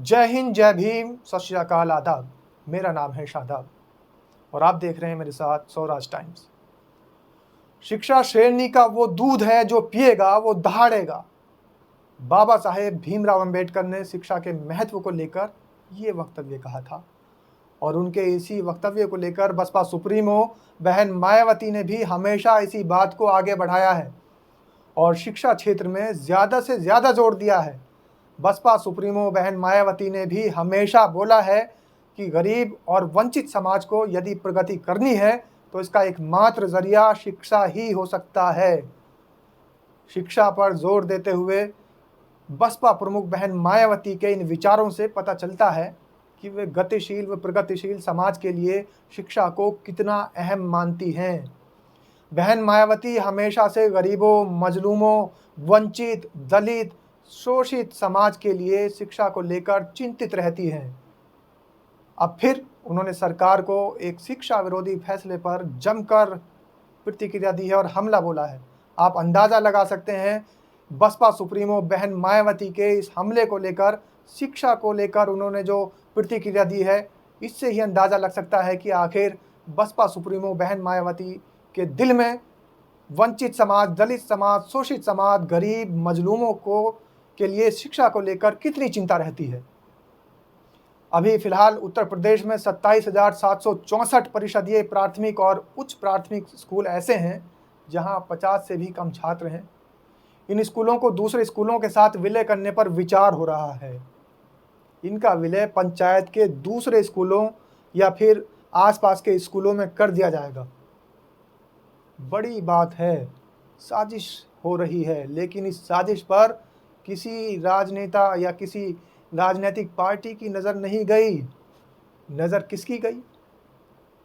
जय हिंद, जय भीम, सत श्री अकाल, आदाब। मेरा नाम है शादाब और आप देख रहे हैं मेरे साथ स्वराज टाइम्स। शिक्षा श्रेणी का वो दूध है जो पिएगा वो दहाड़ेगा। बाबा साहेब भीमराव अंबेडकर ने शिक्षा के महत्व को लेकर ये वक्तव्य कहा था और उनके इसी वक्तव्य को लेकर बसपा सुप्रीमो बहन मायावती ने भी हमेशा इसी बात को आगे बढ़ाया है और शिक्षा क्षेत्र में ज़्यादा से ज़्यादा जोर दिया है। बसपा सुप्रीमो बहन मायावती ने भी हमेशा बोला है कि गरीब और वंचित समाज को यदि प्रगति करनी है तो इसका एकमात्र जरिया शिक्षा ही हो सकता है। शिक्षा पर जोर देते हुए बसपा प्रमुख बहन मायावती के इन विचारों से पता चलता है कि वे गतिशील व प्रगतिशील समाज के लिए शिक्षा को कितना अहम मानती हैं। बहन मायावती हमेशा से गरीबों, मजलूमों, वंचित, दलित, शोषित समाज के लिए शिक्षा को लेकर चिंतित रहती हैं। अब फिर उन्होंने सरकार को एक शिक्षा विरोधी फैसले पर जमकर प्रतिक्रिया दी है और हमला बोला है। आप अंदाज़ा लगा सकते हैं बसपा सुप्रीमो बहन मायावती के इस हमले को लेकर, शिक्षा को लेकर उन्होंने जो प्रतिक्रिया दी है, इससे ही अंदाज़ा लग सकता है कि आखिर बसपा सुप्रीमो बहन मायावती के दिल में वंचित समाज, दलित समाज, शोषित समाज, गरीब, मजलूमों के लिए शिक्षा को लेकर कितनी चिंता रहती है। अभी फिलहाल उत्तर प्रदेश में 27,764 परिषदीय प्राथमिक और उच्च प्राथमिक स्कूल ऐसे हैं जहां 50 से भी कम छात्र हैं। इन स्कूलों को दूसरे स्कूलों के साथ विलय करने पर विचार हो रहा है। इनका विलय पंचायत के दूसरे स्कूलों या फिर आसपास के स्कूलों में कर दिया जाएगा। बड़ी बात है, साजिश हो रही है, लेकिन इस साजिश पर किसी राजनेता या किसी राजनीतिक पार्टी की नज़र नहीं गई। नज़र किसकी गई?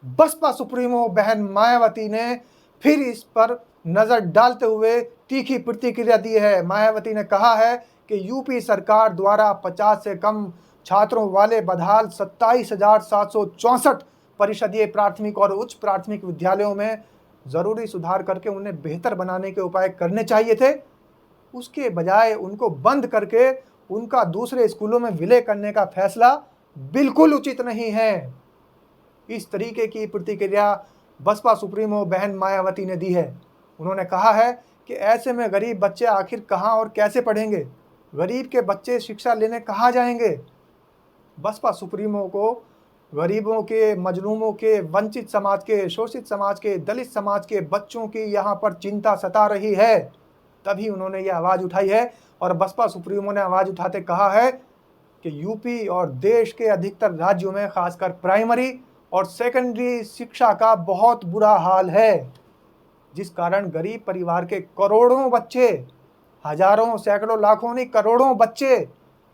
बसपा सुप्रीमो बहन मायावती ने फिर इस पर नज़र डालते हुए तीखी प्रतिक्रिया दी है। मायावती ने कहा है कि यूपी सरकार द्वारा 50 से कम छात्रों वाले बदहाल 27,764 परिषदीय प्राथमिक और उच्च प्राथमिक विद्यालयों में ज़रूरी सुधार करके उन्हें बेहतर बनाने के उपाय करने चाहिए थे। उसके बजाय उनको बंद करके उनका दूसरे स्कूलों में विलय करने का फैसला बिल्कुल उचित नहीं है। इस तरीके की प्रतिक्रिया बसपा सुप्रीमो बहन मायावती ने दी है। उन्होंने कहा है कि ऐसे में गरीब बच्चे आखिर कहाँ और कैसे पढ़ेंगे? गरीब के बच्चे शिक्षा लेने कहाँ जाएंगे? बसपा सुप्रीमो को गरीबों के, मजलूमों के, वंचित समाज के, शोषित समाज के, दलित समाज के बच्चों की यहाँ पर चिंता सता रही है। तभी उन्होंने ये आवाज़ उठाई है और बसपा सुप्रीमो ने आवाज़ उठाते कहा है कि यूपी और देश के अधिकतर राज्यों में खासकर प्राइमरी और सेकेंडरी शिक्षा का बहुत बुरा हाल है, जिस कारण गरीब परिवार के करोड़ों बच्चे, हजारों, सैकड़ों, लाखों नहीं, करोड़ों बच्चे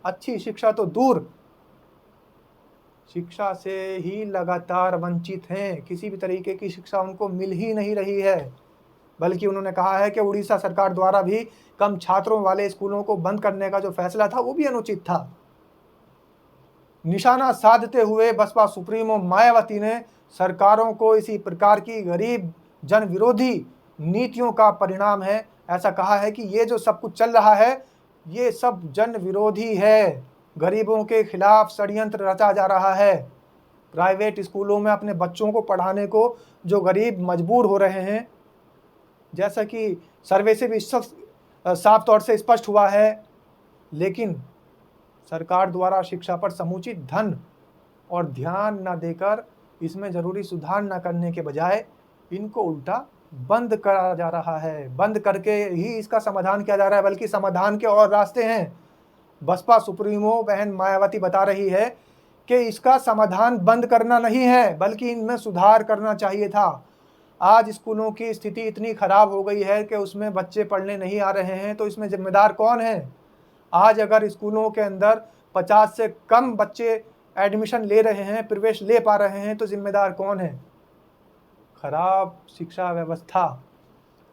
अच्छी शिक्षा तो दूर, शिक्षा से ही लगातार वंचित हैं। किसी भी तरीके की शिक्षा उनको मिल ही नहीं रही है। बल्कि उन्होंने कहा है कि उड़ीसा सरकार द्वारा भी कम छात्रों वाले स्कूलों को बंद करने का जो फैसला था वो भी अनुचित था। निशाना साधते हुए बसपा सुप्रीमो मायावती ने सरकारों को इसी प्रकार की गरीब जन विरोधी नीतियों का परिणाम है, ऐसा कहा है कि ये जो सब कुछ चल रहा है ये सब जन विरोधी है। गरीबों के खिलाफ षड्यंत्र रचा जा रहा है। प्राइवेट स्कूलों में अपने बच्चों को पढ़ाने को जो गरीब मजबूर हो रहे हैं, जैसा कि सर्वे से भी साफ तौर से स्पष्ट हुआ है, लेकिन सरकार द्वारा शिक्षा पर समुचित धन और ध्यान न देकर इसमें ज़रूरी सुधार न करने के बजाय इनको उल्टा बंद करा जा रहा है। बंद करके ही इसका समाधान किया जा रहा है, बल्कि समाधान के और रास्ते हैं। बसपा सुप्रीमो बहन मायावती बता रही है कि इसका समाधान बंद करना नहीं है, बल्कि इनमें सुधार करना चाहिए था। आज स्कूलों की स्थिति इतनी ख़राब हो गई है कि उसमें बच्चे पढ़ने नहीं आ रहे हैं, तो इसमें जिम्मेदार कौन है? आज अगर स्कूलों के अंदर 50 से कम बच्चे एडमिशन ले रहे हैं, प्रवेश ले पा रहे हैं, तो जिम्मेदार कौन है? खराब शिक्षा व्यवस्था।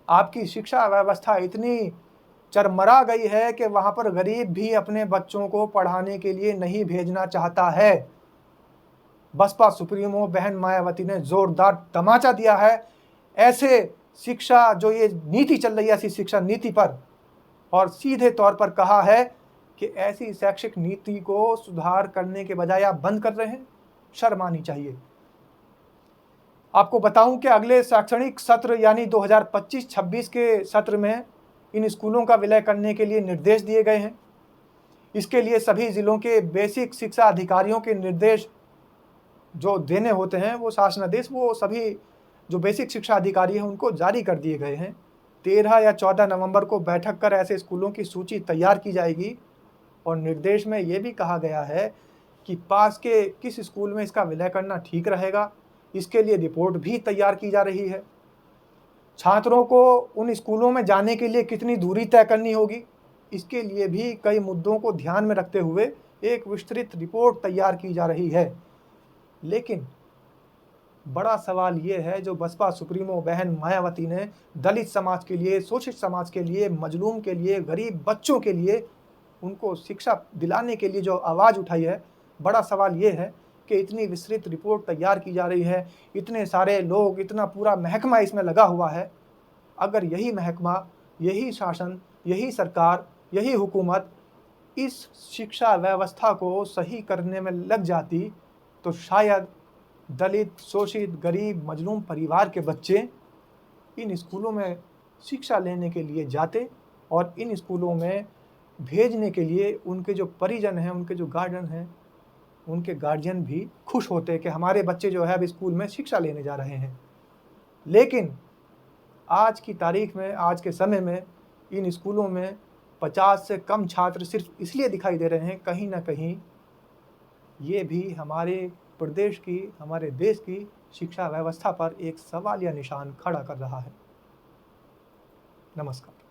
आपकी शिक्षा व्यवस्था इतनी चरमरा गई है कि वहाँ पर गरीब भी अपने बच्चों को पढ़ाने के लिए नहीं भेजना चाहता है। बसपा सुप्रीमो बहन मायावती ने जोरदार तमाचा दिया है ऐसे शिक्षा, जो ये नीति चल रही है, ऐसी शिक्षा नीति पर, और सीधे तौर पर कहा है कि ऐसी शैक्षिक नीति को सुधार करने के बजाय आप बंद कर रहे हैं। शर्म आनी चाहिए। आपको बताऊं कि अगले शैक्षणिक सत्र यानी 2025-26 के सत्र में इन स्कूलों का विलय करने के लिए निर्देश दिए गए हैं। इसके लिए सभी जिलों के बेसिक शिक्षा अधिकारियों के निर्देश जो देने होते हैं, वो शासनादेश वो सभी जो बेसिक शिक्षा अधिकारी हैं उनको जारी कर दिए गए हैं। 13 या 14 नवंबर को बैठक कर ऐसे स्कूलों की सूची तैयार की जाएगी और निर्देश में ये भी कहा गया है कि पास के किस स्कूल में इसका विलय करना ठीक रहेगा, इसके लिए रिपोर्ट भी तैयार की जा रही है। छात्रों को उन स्कूलों में जाने के लिए कितनी दूरी तय करनी होगी, इसके लिए भी कई मुद्दों को ध्यान में रखते हुए एक विस्तृत रिपोर्ट तैयार की जा रही है। लेकिन बड़ा सवाल ये है, जो बसपा सुप्रीमो बहन मायावती ने दलित समाज के लिए, शोषित समाज के लिए, मजलूम के लिए, गरीब बच्चों के लिए, उनको शिक्षा दिलाने के लिए जो आवाज़ उठाई है, बड़ा सवाल ये है कि इतनी विस्तृत रिपोर्ट तैयार की जा रही है, इतने सारे लोग, इतना पूरा महकमा इसमें लगा हुआ है। अगर यही महकमा, यही शासन, यही सरकार, यही हुकूमत इस शिक्षा व्यवस्था को सही करने में लग जाती तो शायद दलित, शोषित, गरीब, मजलूम परिवार के बच्चे इन स्कूलों में शिक्षा लेने के लिए जाते और इन स्कूलों में भेजने के लिए उनके जो परिजन हैं, उनके जो गार्जियन हैं, उनके गार्जियन भी खुश होते कि हमारे बच्चे जो है अब स्कूल में शिक्षा लेने जा रहे हैं। लेकिन आज की तारीख में, आज के समय में इन स्कूलों में 50 से कम छात्र सिर्फ इसलिए दिखाई दे रहे हैं, कहीं ना कहीं ये भी हमारे प्रदेश की, हमारे देश की शिक्षा व्यवस्था पर एक सवालिया निशान खड़ा कर रहा है। नमस्कार।